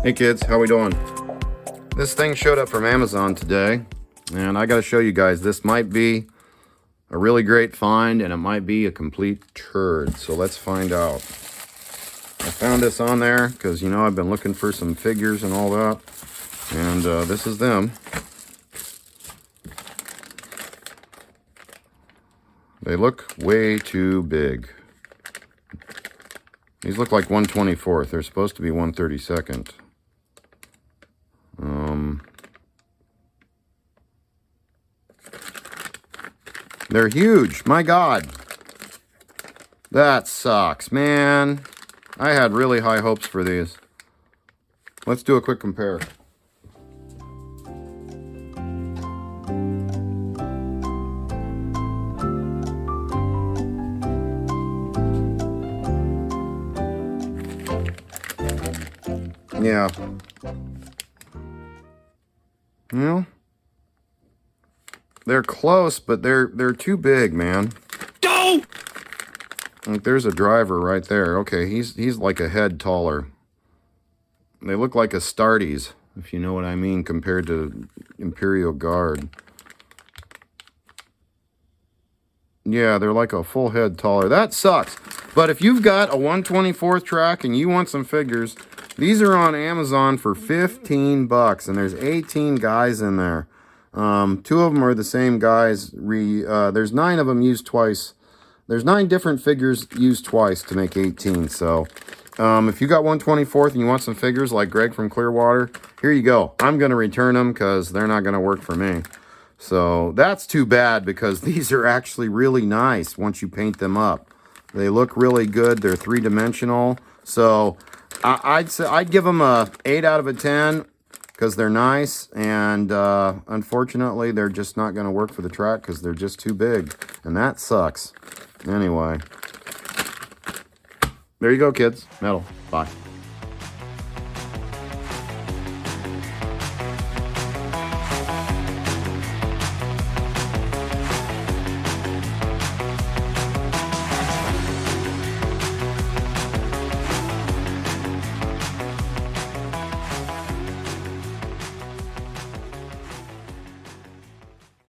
Hey kids, how we doing? This thing showed up from Amazon today, and I got to show you guys. This might be a really great find, and it might be a complete turd. So let's find out. I found this on there because, you know, I've been looking for some figures and all that, and this is them. They look way too big. These look like 1/24th. They're supposed to be 1/32. They're huge. My God. That sucks, man. I had really high hopes for these. Let's do a quick compare. Yeah. Well, they're close, but they're too big, man. Go! Like, there's a driver right there. Okay, he's like a head taller. They look like Astartes, if you know what I mean, compared to Imperial Guard. Yeah, they're like a full head taller. That sucks. But if you've got a 1/24th track and you want some figures, these are on Amazon for 15 bucks, and there's 18 guys in there. 2 of them are the same guys. There's 9 of them used twice. There's 9 different figures used twice to make 18. So if you got 1/24th and you want some figures like Greg from Clearwater, here you go. I'm going to return them because they're not going to work for me. So that's too bad because these are actually really nice once you paint them up. They look really good. They're 3-dimensional. So I'd give them a 8 out of a 10 because they're nice. And unfortunately, they're just not going to work for the track because they're just too big. And that sucks. Anyway, there you go, kids. Metal. Bye.